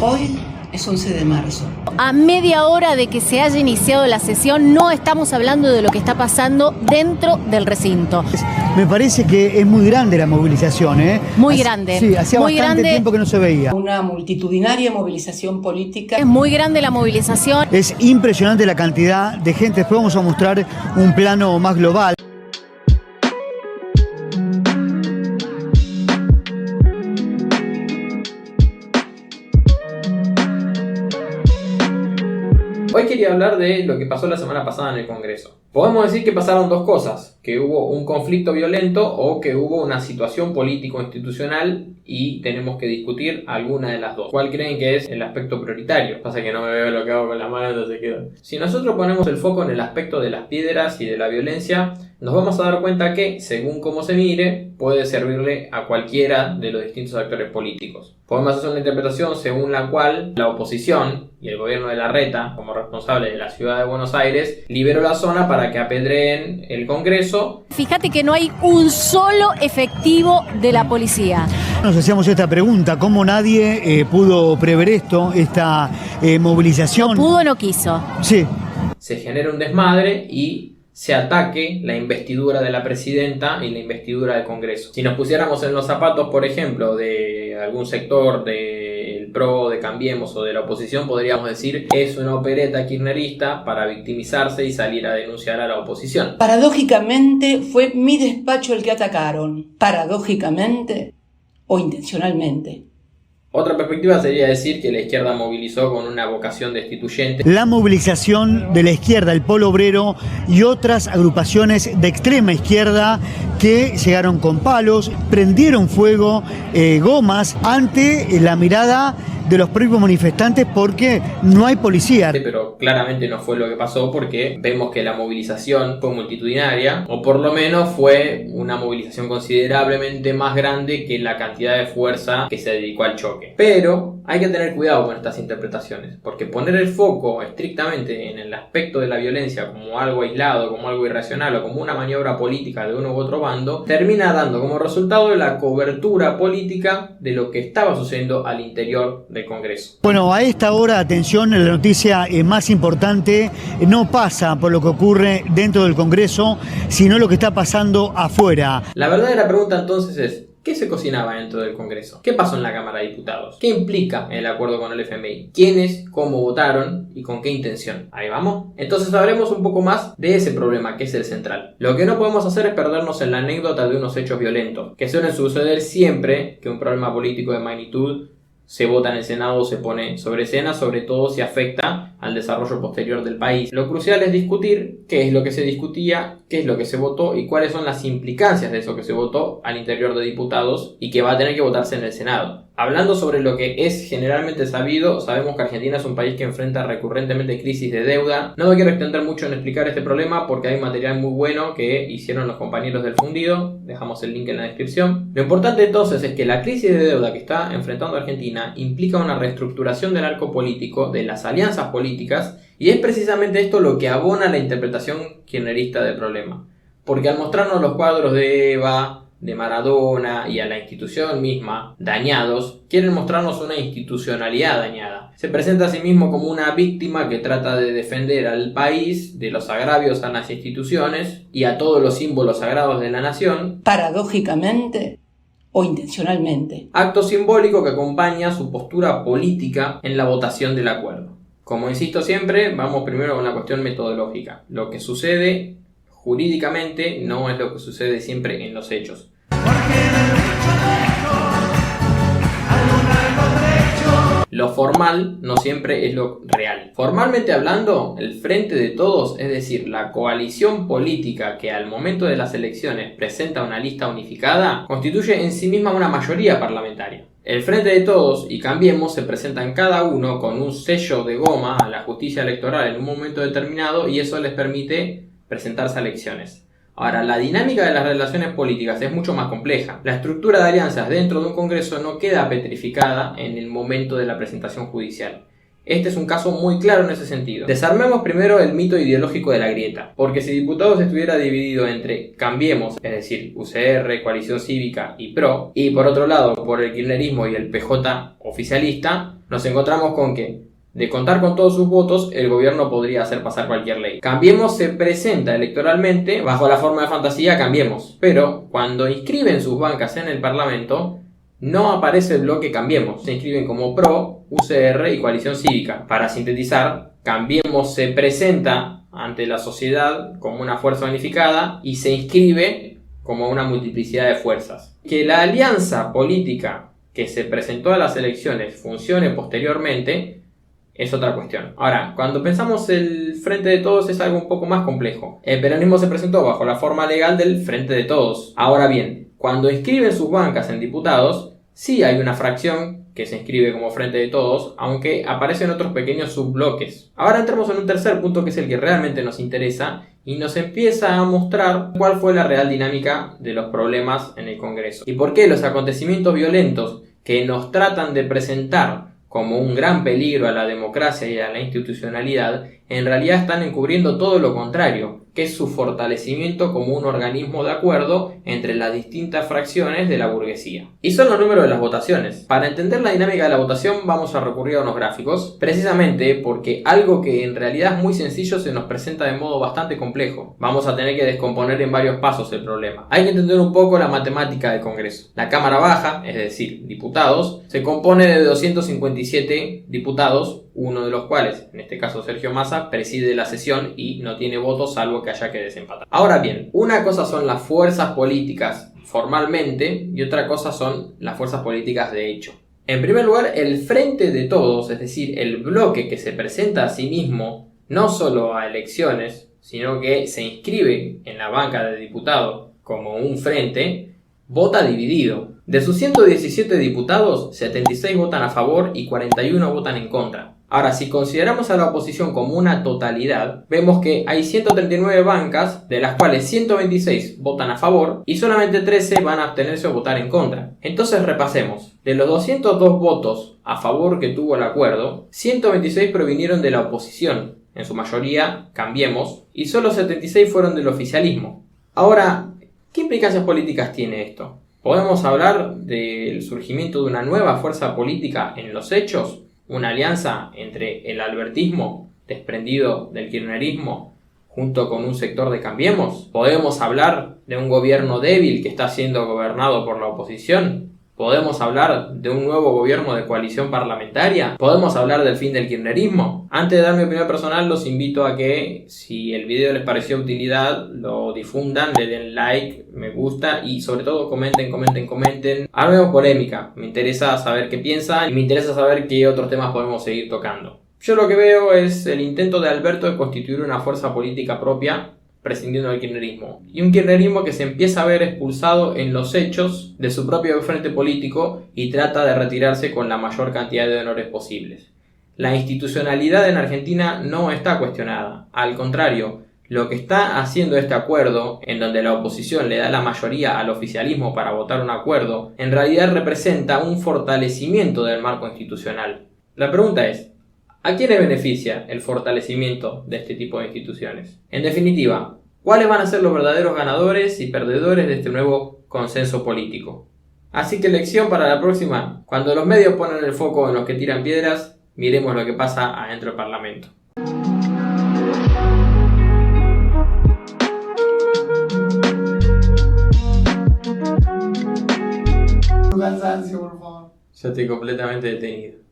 Hoy es 11 de marzo. A media hora de que se haya iniciado la sesión, no estamos hablando de lo que está pasando dentro del recinto. Me parece que es muy grande la movilización, ¿eh? Muy grande. Sí, hacía muy bastante grande. tiempo que no se veía. Una multitudinaria movilización política. Es muy grande la movilización. Es impresionante la cantidad de gente. Después vamos a mostrar un plano más global. Hoy quería hablar de lo que pasó la semana pasada en el Congreso. Podemos decir que pasaron dos cosas, que hubo un conflicto violento o que hubo una situación político-institucional y tenemos que discutir alguna de las dos. ¿Cuál creen que es el aspecto prioritario? Pasa que no me veo lo que hago con la mano, entonces quedo. Si nosotros ponemos el foco en el aspecto de las piedras y de la violencia, nos vamos a dar cuenta que, según cómo se mire, puede servirle a cualquiera de los distintos actores políticos. Podemos hacer una interpretación según la cual la oposición y el gobierno de Larreta, como responsable de la ciudad de Buenos Aires, liberó la zona para que apedreen el Congreso. Fíjate que no hay un solo efectivo de la policía. Nos hacíamos esta pregunta, ¿cómo nadie pudo prever esto, esta movilización? No pudo, no quiso. Sí. Se genera un desmadre y se ataque la investidura de la presidenta y la investidura del Congreso. Si nos pusiéramos en los zapatos, por ejemplo, de algún sector del PRO, de Cambiemos o de la oposición, podríamos decir es una opereta kirchnerista para victimizarse y salir a denunciar a la oposición. Paradójicamente fue mi despacho el que atacaron. Paradójicamente o intencionalmente. Otra perspectiva sería decir que la izquierda movilizó con una vocación destituyente. La movilización de la izquierda, el Polo Obrero y otras agrupaciones de extrema izquierda que llegaron con palos, prendieron fuego, gomas, ante la mirada de los propios manifestantes porque no hay policía. Pero claramente no fue lo que pasó porque vemos que la movilización fue multitudinaria, o por lo menos fue una movilización considerablemente más grande que la cantidad de fuerza que se dedicó al choque. Pero hay que tener cuidado con estas interpretaciones, porque poner el foco estrictamente en el aspecto de la violencia como algo aislado, como algo irracional o como una maniobra política de uno u otro bando, termina dando como resultado la cobertura política de lo que estaba sucediendo al interior del Congreso. Bueno, a esta hora, atención, la noticia más importante no pasa por lo que ocurre dentro del Congreso, sino lo que está pasando afuera. La verdadera pregunta entonces es: ¿qué se cocinaba dentro del Congreso? ¿Qué pasó en la Cámara de Diputados? ¿Qué implica el acuerdo con el FMI? ¿Quiénes, cómo votaron y con qué intención? ¿Ahí vamos? Entonces sabremos un poco más de ese problema que es el central. Lo que no podemos hacer es perdernos en la anécdota de unos hechos violentos, que suelen suceder siempre que un problema político de magnitud se vota en el Senado o se pone sobre escena, sobre todo si afecta al desarrollo posterior del país. Lo crucial es discutir qué es lo que se discutía, qué es lo que se votó y cuáles son las implicancias de eso que se votó al interior de diputados y que va a tener que votarse en el Senado. Hablando sobre lo que es generalmente sabido, sabemos que Argentina es un país que enfrenta recurrentemente crisis de deuda. No me quiero extender mucho en explicar este problema porque hay material muy bueno que hicieron los compañeros del Fundido, dejamos el link en la descripción. Lo importante entonces es que la crisis de deuda que está enfrentando Argentina implica una reestructuración del arco político, de las alianzas políticas, y es precisamente esto lo que abona la interpretación kirchnerista del problema. Porque al mostrarnos los cuadros de Eva, de Maradona y a la institución misma dañados, quieren mostrarnos una institucionalidad dañada. Se presenta a sí mismo como una víctima que trata de defender al país de los agravios a las instituciones y a todos los símbolos sagrados de la nación. Paradójicamente o intencionalmente. Acto simbólico que acompaña su postura política en la votación del acuerdo. Como insisto siempre, vamos primero con la cuestión metodológica. Lo que sucede jurídicamente no es lo que sucede siempre en los hechos. Lo formal no siempre es lo real. Formalmente hablando, el Frente de Todos, es decir, la coalición política que al momento de las elecciones presenta una lista unificada, constituye en sí misma una mayoría parlamentaria. El Frente de Todos y Cambiemos se presentan cada uno con un sello de goma a la justicia electoral en un momento determinado y eso les permite presentarse a elecciones. Ahora, la dinámica de las relaciones políticas es mucho más compleja. La estructura de alianzas dentro de un Congreso no queda petrificada en el momento de la presentación judicial. Este es un caso muy claro en ese sentido. Desarmemos primero el mito ideológico de la grieta, porque si Diputados estuviera dividido entre Cambiemos, es decir, UCR, Coalición Cívica y PRO, y por otro lado por el kirchnerismo y el PJ oficialista, nos encontramos con que, de contar con todos sus votos, el gobierno podría hacer pasar cualquier ley. Cambiemos se presenta electoralmente bajo la forma de fantasía Cambiemos, pero cuando inscriben sus bancas en el Parlamento, no aparece el bloque Cambiemos, se inscriben como PRO, UCR y Coalición Cívica. Para sintetizar, Cambiemos se presenta ante la sociedad como una fuerza unificada y se inscribe como una multiplicidad de fuerzas. Que la alianza política que se presentó a las elecciones funcione posteriormente es otra cuestión. Ahora, cuando pensamos el Frente de Todos es algo un poco más complejo. El peronismo se presentó bajo la forma legal del Frente de Todos. Ahora bien, cuando inscriben sus bancas en diputados, sí hay una fracción que se inscribe como Frente de Todos, aunque aparecen otros pequeños subbloques. Ahora entramos en un tercer punto que es el que realmente nos interesa y nos empieza a mostrar cuál fue la real dinámica de los problemas en el Congreso y por qué los acontecimientos violentos que nos tratan de presentar como un gran peligro a la democracia y a la institucionalidad, en realidad están encubriendo todo lo contrario, que es su fortalecimiento como un organismo de acuerdo entre las distintas fracciones de la burguesía. Y son los números de las votaciones. Para entender la dinámica de la votación vamos a recurrir a unos gráficos, precisamente porque algo que en realidad es muy sencillo se nos presenta de modo bastante complejo. Vamos a tener que descomponer en varios pasos el problema. Hay que entender un poco la matemática del Congreso. La Cámara Baja, es decir, diputados, se compone de 257 diputados, uno de los cuales, en este caso Sergio Massa, preside la sesión y no tiene votos salvo que haya que desempatar. Ahora bien, una cosa son las fuerzas políticas formalmente y otra cosa son las fuerzas políticas de hecho. En primer lugar, el Frente de Todos, es decir, el bloque que se presenta a sí mismo no solo a elecciones, sino que se inscribe en la banca de diputados como un frente, vota dividido. De sus 117 diputados, 76 votan a favor y 41 votan en contra. Ahora, si consideramos a la oposición como una totalidad, vemos que hay 139 bancas, de las cuales 126 votan a favor y solamente 13 van a abstenerse o votar en contra. Entonces repasemos. De los 202 votos a favor que tuvo el acuerdo, 126 provinieron de la oposición, en su mayoría Cambiemos, y solo 76 fueron del oficialismo. Ahora, ¿qué implicancias políticas tiene esto? ¿Podemos hablar del surgimiento de una nueva fuerza política en los hechos? Una alianza entre el albertismo, desprendido del kirchnerismo, junto con un sector de Cambiemos. ¿Podemos hablar de un gobierno débil que está siendo gobernado por la oposición? ¿Podemos hablar de un nuevo gobierno de coalición parlamentaria? ¿Podemos hablar del fin del kirchnerismo? Antes de dar mi opinión personal, los invito a que, si el video les pareció de utilidad, lo difundan, le den like, me gusta y sobre todo comenten. Armemos polémica, me interesa saber qué piensan y me interesa saber qué otros temas podemos seguir tocando. Yo lo que veo es el intento de Alberto de constituir una fuerza política propia, prescindiendo del kirchnerismo. Y un kirchnerismo que se empieza a ver expulsado en los hechos de su propio frente político y trata de retirarse con la mayor cantidad de honores posibles. La institucionalidad en Argentina no está cuestionada. Al contrario, lo que está haciendo este acuerdo, en donde la oposición le da la mayoría al oficialismo para votar un acuerdo, en realidad representa un fortalecimiento del marco institucional. La pregunta es, ¿a quiénes beneficia el fortalecimiento de este tipo de instituciones? En definitiva, ¿cuáles van a ser los verdaderos ganadores y perdedores de este nuevo consenso político? Así que lección para la próxima, cuando los medios ponen el foco en los que tiran piedras, miremos lo que pasa adentro del Parlamento. Cansancio, por favor. Yo estoy completamente detenido.